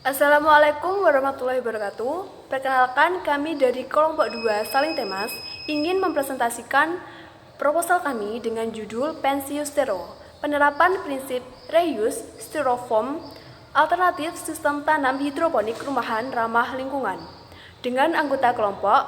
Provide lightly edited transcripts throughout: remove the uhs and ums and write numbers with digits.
Assalamualaikum warahmatullahi wabarakatuh. Perkenalkan, kami dari kelompok 2 Saling Temas ingin mempresentasikan proposal kami dengan judul Pensius Stero, penerapan prinsip reuse styrofoam alternatif sistem tanam hidroponik rumahan ramah lingkungan. Dengan anggota kelompok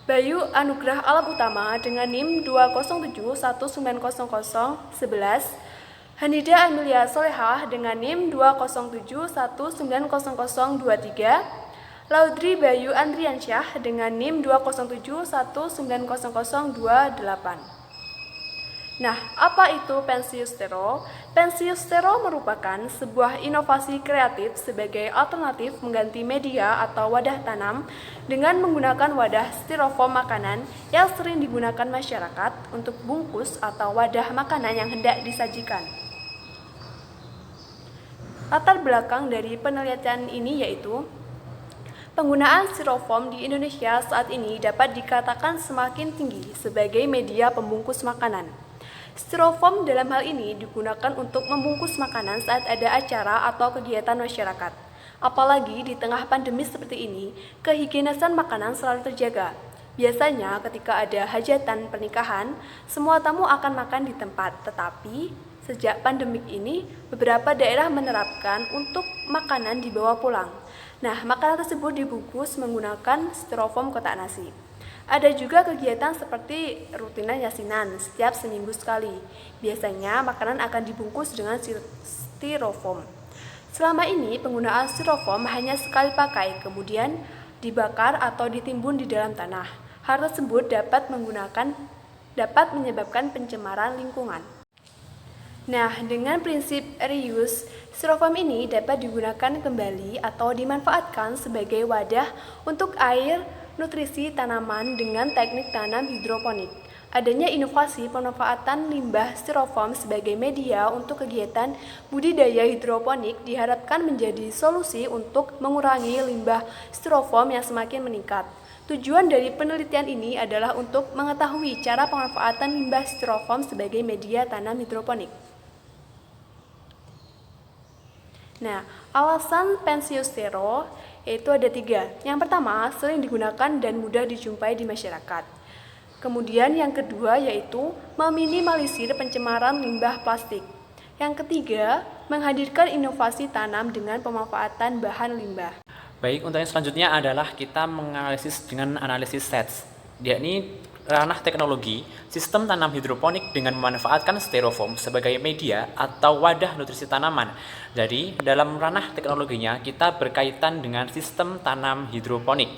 Bayu Anugrah Alam Utama dengan NIM 207190011, Hanida Amelia Solehah dengan NIM 207190023, Laudri Bayu Andriansyah dengan NIM 207190028. Nah, apa itu Pensius Stero? Pensius Stero merupakan sebuah inovasi kreatif sebagai alternatif mengganti media atau wadah tanam dengan menggunakan wadah styrofoam makanan yang sering digunakan masyarakat untuk bungkus atau wadah makanan yang hendak disajikan. Latar belakang dari penelitian ini yaitu penggunaan styrofoam di Indonesia saat ini dapat dikatakan semakin tinggi sebagai media pembungkus makanan. Styrofoam dalam hal ini digunakan untuk membungkus makanan saat ada acara atau kegiatan masyarakat. Apalagi di tengah pandemi seperti ini, kehigienisan makanan selalu terjaga. Biasanya ketika ada hajatan pernikahan, semua tamu akan makan di tempat, tetapi sejak pandemik ini, beberapa daerah menerapkan untuk makanan dibawa pulang. Nah, makanan tersebut dibungkus menggunakan styrofoam kotak nasi. Ada juga kegiatan seperti rutinan yasinan setiap seminggu sekali. Biasanya makanan akan dibungkus dengan styrofoam. Selama ini penggunaan styrofoam hanya sekali pakai, kemudian dibakar atau ditimbun di dalam tanah. Hal tersebut dapat menyebabkan pencemaran lingkungan. Nah, dengan prinsip reuse, styrofoam ini dapat digunakan kembali atau dimanfaatkan sebagai wadah untuk air nutrisi tanaman dengan teknik tanam hidroponik. Adanya inovasi pemanfaatan limbah styrofoam sebagai media untuk kegiatan budidaya hidroponik diharapkan menjadi solusi untuk mengurangi limbah styrofoam yang semakin meningkat. Tujuan dari penelitian ini adalah untuk mengetahui cara pemanfaatan limbah styrofoam sebagai media tanam hidroponik. Nah, alasan Pensius Stero yaitu ada 3. Yang pertama, sering digunakan dan mudah dijumpai di masyarakat. Kemudian yang kedua yaitu meminimalisir pencemaran limbah plastik. Yang ketiga, menghadirkan inovasi tanam dengan pemanfaatan bahan limbah. Baik, untuk yang selanjutnya adalah kita menganalisis dengan analisis SETS, yakni ranah teknologi, sistem tanam hidroponik dengan memanfaatkan styrofoam sebagai media atau wadah nutrisi tanaman. Jadi, dalam ranah teknologinya kita berkaitan dengan sistem tanam hidroponik.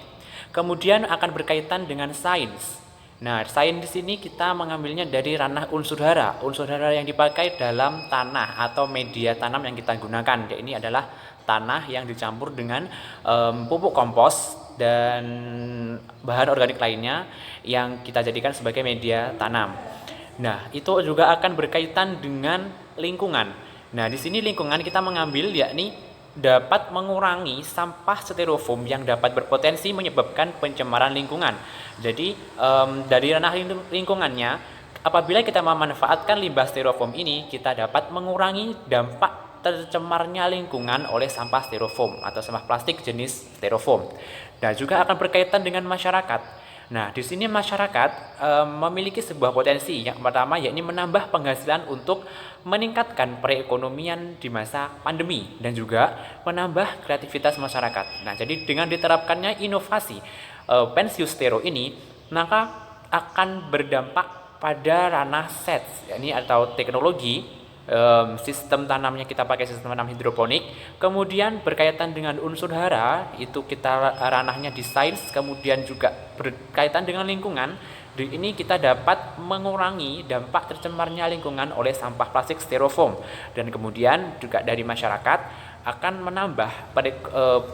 Kemudian akan berkaitan dengan sains. Nah, sains di sini kita mengambilnya dari ranah unsur hara. Unsur hara yang dipakai dalam tanah atau media tanam yang kita gunakan. Ini adalah tanah yang dicampur dengan pupuk kompos dan bahan organik lainnya yang kita jadikan sebagai media tanam. Nah, itu juga akan berkaitan dengan lingkungan. Nah, di sini lingkungan kita mengambil yakni dapat mengurangi sampah styrofoam yang dapat berpotensi menyebabkan pencemaran lingkungan. Jadi, dari ranah lingkungannya, apabila kita memanfaatkan limbah styrofoam ini, kita dapat mengurangi dampak tercemarnya lingkungan oleh sampah styrofoam atau sampah plastik jenis styrofoam. Dan juga akan berkaitan dengan masyarakat. Nah, di sini masyarakat memiliki sebuah potensi. Yang pertama yakni menambah penghasilan untuk meningkatkan perekonomian di masa pandemi dan juga menambah kreativitas masyarakat. Nah, jadi dengan diterapkannya inovasi Pensius Stero ini, maka akan berdampak pada ranah SETS, yakni atau teknologi. Sistem tanamnya kita pakai sistem tanam hidroponik, kemudian berkaitan dengan unsur hara, itu kita ranahnya di sains, kemudian juga berkaitan dengan lingkungan. Di ini kita dapat mengurangi dampak tercemarnya lingkungan oleh sampah plastik styrofoam, dan kemudian juga dari masyarakat akan menambah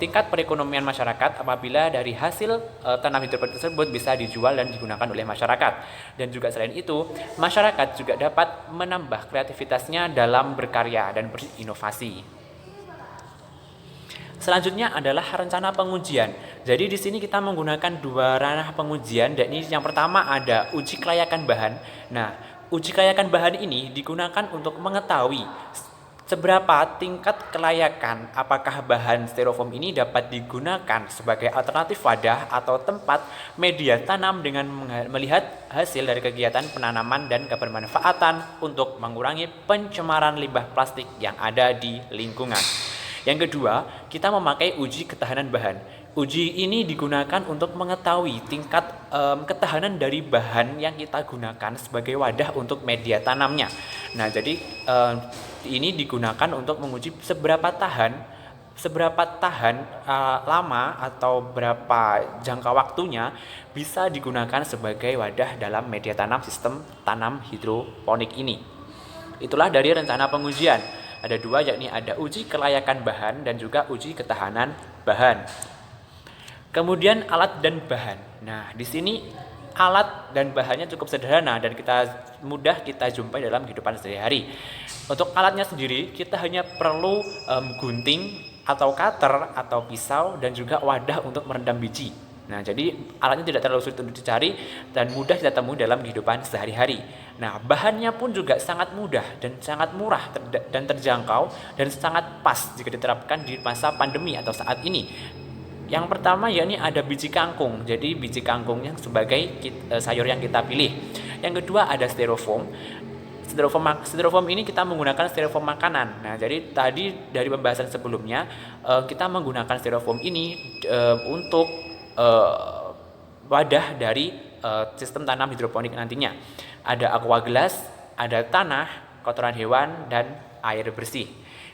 tingkat perekonomian masyarakat apabila dari hasil tanam hidroponik tersebut bisa dijual dan digunakan oleh masyarakat. Dan juga selain itu, masyarakat juga dapat menambah kreativitasnya dalam berkarya dan berinovasi. Selanjutnya adalah rencana pengujian. Jadi di sini kita menggunakan 2 ranah pengujian, dan ini yang pertama ada uji kelayakan bahan. Nah, uji kelayakan bahan ini digunakan untuk mengetahui Seberapa tingkat kelayakan apakah bahan styrofoam ini dapat digunakan sebagai alternatif wadah atau tempat media tanam dengan melihat hasil dari kegiatan penanaman dan kebermanfaatan untuk mengurangi pencemaran limbah plastik yang ada di lingkungan. Yang kedua, kita memakai uji ketahanan bahan. Uji ini digunakan untuk mengetahui tingkat ketahanan dari bahan yang kita gunakan sebagai wadah untuk media tanamnya. Nah, jadi ini digunakan untuk menguji seberapa tahan lama atau berapa jangka waktunya bisa digunakan sebagai wadah dalam media tanam sistem tanam hidroponik ini. Itulah dari rencana pengujian. Ada dua, yakni ada uji kelayakan bahan dan juga uji ketahanan bahan. Kemudian alat dan bahan. Nah, di sini alat dan bahannya cukup sederhana dan mudah kita jumpai dalam kehidupan sehari-hari. Untuk alatnya sendiri, kita hanya perlu gunting atau cutter atau pisau dan juga wadah untuk merendam biji. Nah, jadi alatnya tidak terlalu sulit untuk dicari dan mudah kita temui dalam kehidupan sehari-hari. Nah, bahannya pun juga sangat mudah dan sangat murah dan terjangkau dan sangat pas jika diterapkan di masa pandemi atau saat ini. Yang pertama yakni ada biji kangkung. Jadi biji kangkungnya sebagai sayur yang kita pilih. Yang kedua ada styrofoam. Styrofoam ini kita menggunakan styrofoam makanan. Nah, jadi tadi dari pembahasan sebelumnya kita menggunakan styrofoam ini untuk wadah dari sistem tanam hidroponik nantinya. Ada aqua gelas, ada tanah, kotoran hewan, dan air bersih.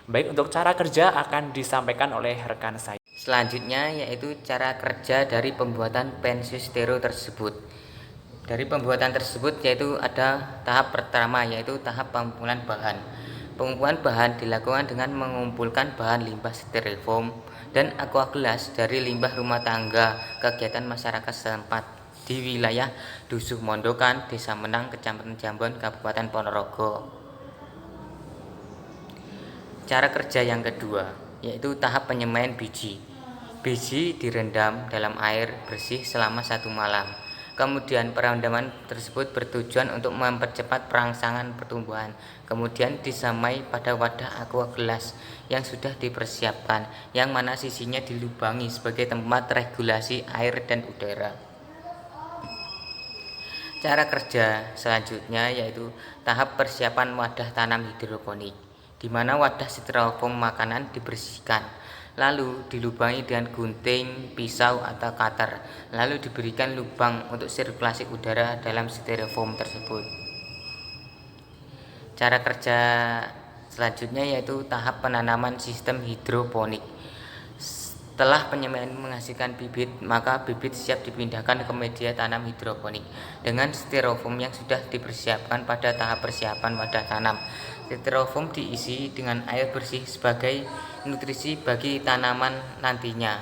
Baik, untuk cara kerja akan disampaikan oleh rekan saya. Selanjutnya yaitu cara kerja dari pembuatan pensil stero tersebut. Dari pembuatan tersebut yaitu ada tahap pertama yaitu tahap pengumpulan bahan. Pengumpulan bahan dilakukan dengan mengumpulkan bahan limbah styrofoam dan aqua gelas dari limbah rumah tangga kegiatan masyarakat setempat di wilayah Dusuh Mondokan, Desa Menang, Kecamatan Jambon, Kabupaten Ponorogo. Cara kerja yang kedua yaitu tahap penyemaian biji. Biji direndam dalam air bersih selama 1 malam. Kemudian perendaman tersebut bertujuan untuk mempercepat perangsangan pertumbuhan. Kemudian disamai pada wadah aqua gelas yang sudah dipersiapkan, yang mana sisinya dilubangi sebagai tempat regulasi air dan udara. Cara kerja selanjutnya yaitu tahap persiapan wadah tanam hidroponik, di mana wadah styrofoam makanan dibersihkan, lalu dilubangi dengan gunting, pisau, atau cutter, lalu diberikan lubang untuk sirkulasi udara dalam styrofoam tersebut. Cara kerja selanjutnya yaitu tahap penanaman sistem hidroponik. Setelah penyemaian menghasilkan bibit, maka bibit siap dipindahkan ke media tanam hidroponik dengan styrofoam yang sudah dipersiapkan pada tahap persiapan wadah tanam. Styrofoam diisi dengan air bersih sebagai nutrisi bagi tanaman nantinya.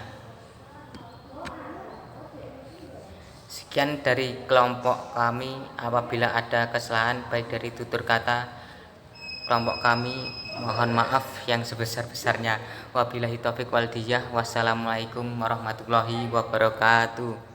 Sekian dari kelompok kami. Apabila ada kesalahan baik dari tutur kata kelompok kami, mohon maaf yang sebesar-besarnya. Wabillahi taufiq wal hidayah. Wassalamualaikum warahmatullahi wabarakatuh.